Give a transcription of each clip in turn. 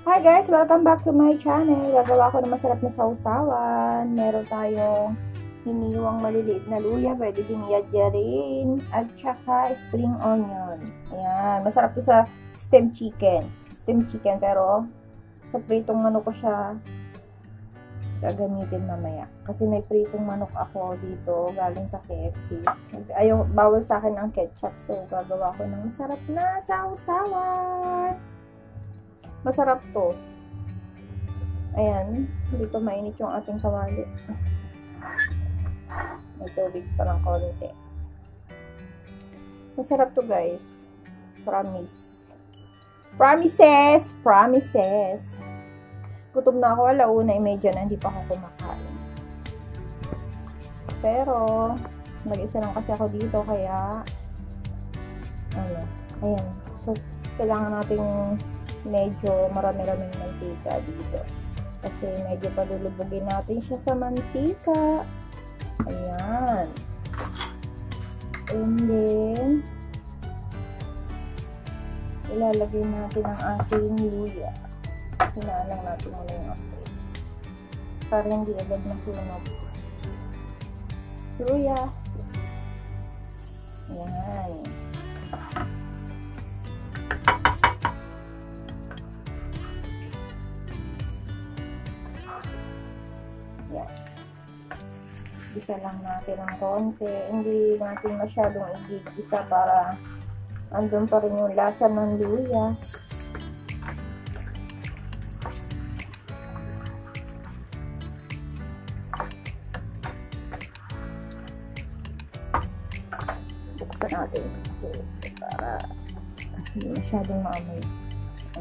Hi guys! Welcome back to my channel. Gagawa ko ng masarap na sausawan. Meron tayong hiniwang maliliit na luya. Pwede din i-adyarin. At saka spring onion. Ayan. Masarap to sa steamed chicken. Steamed chicken pero sa pritong manok ko siya gagamitin mamaya. Kasi may pritong manok ako dito galing sa KFC. Ayaw, bawal sa akin ang ketchup. So gagawa ko ng masarap na sausawan. Masarap to. Ayan. Hindi pa mainit yung ating kawali. May tubig pa lang konti. Masarap to guys. Promise. Promises! Promises! Gutom na ako. Alauna, medyo na hindi pa ako kumakain. Pero, mag-isa lang kasi ako dito. Kaya, ayan. So, kailangan nating medyo marami-raming mantika dito. Kasi medyo palulubugin natin siya sa mantika. Ayan. And then, ilalagay natin ang ating luya. Hinaan lang natin muna yung apoy. Para hindi agad masunog. Luya. Ayan. Yan. Gisa lang natin ng konti. Hindi natin masyadong igigisa para andun pa rin yung lasa ng luya. Buksan natin kasi para hindi masyadong maamoy.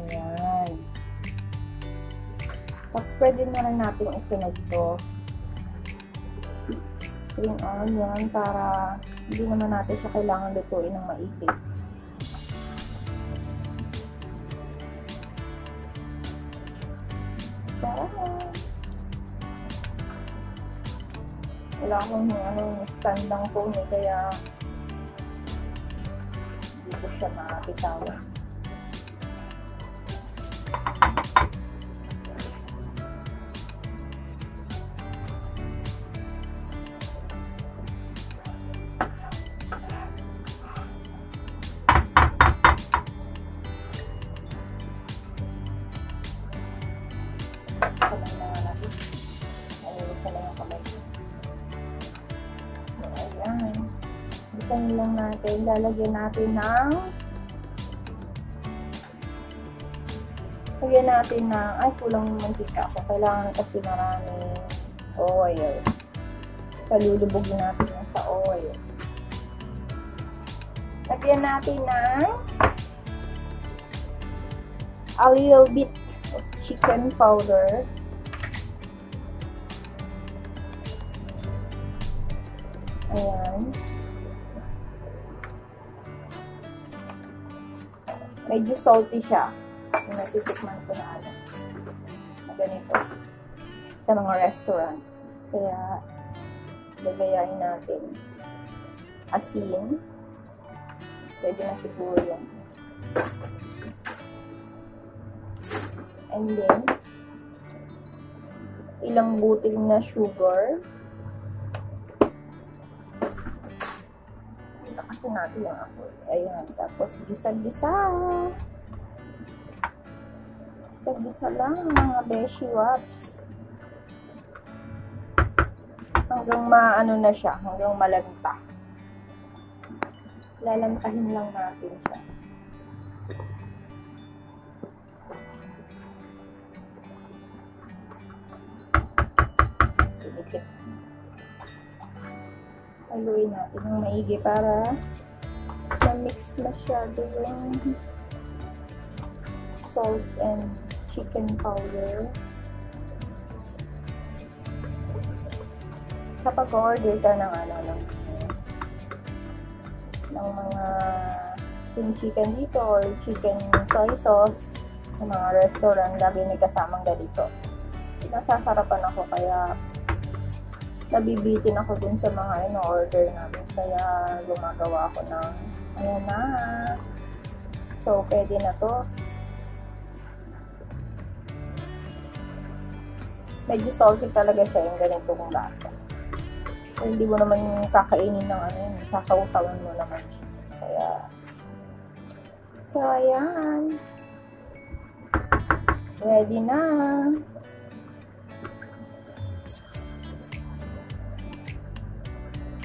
Ayan. Tapos pwede na rin natin isunod to. Spring onion para hindi naman natin siya kailangan lutuin ng maigi. Wala akong stand-ang phone kaya hindi ko siya makitawan. Bisan lang natin, lalagyan natin ng ay kulang yung mantika ko. Kailangan kasi maraming oil. Palulubogin natin yan sa oil. Lagyan natin ng a little bit of chicken powder. Ayan. Medyo salty siya. Yung natitikman ko na ganito. Sa mga restaurant. Kaya, lagayain natin asin. Pwede na siguro yun. And then, ilang butil na sugar. Kasi natin yung apoy. Ayan. Tapos, gisa-gisa. Gisa-gisa lang mga beshi waps. Hanggang maano na siya. Hanggang malanta. Lalantahin lang natin siya. Dikit. Haluin natin ng maigi para ma-mix masyado yung salt and chicken powder. Kapag order ka ng ng mga steamed chicken dito or chicken soy sauce sa mga restaurant, lagi may kasamang ganito. Nasasarapan ako kaya nabibitin ako din sa mga in-order namin. Kaya gumagawa ako ng ayan na. So, pwede na to. Medyo salty talaga siya yung ganitong lasa. So, hindi mo naman kakainin ng ano yun. Sasawsawan mo naman. Kaya, so, ayan. Ready na.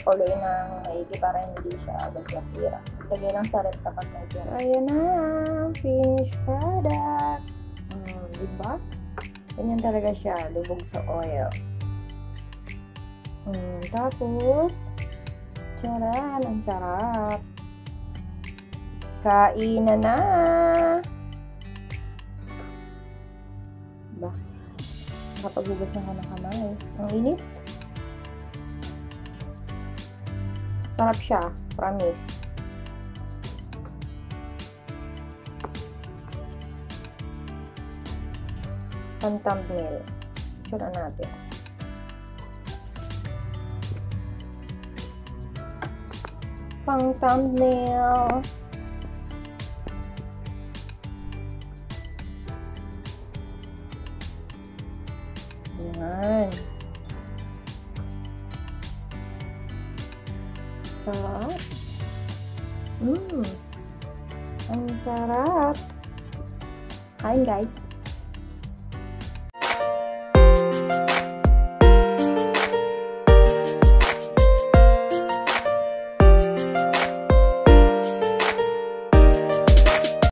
Kuloy ng maigi para hindi siya agad masira. Lagay lang sa rep kapag medyo. Ayan na. Finished product. Diba? Ganyan talaga siya. Lubog sa oil. Tapos, tsaran, ang sarap. Kainan na. Ba? Nakapaghugas na ka ng kamay. Ang init. Sarap siya. Promise. Pan-thumbnail. Picture natin. Pang-thumbnail. Yan. Sarap. Ang sarap. Kain guys.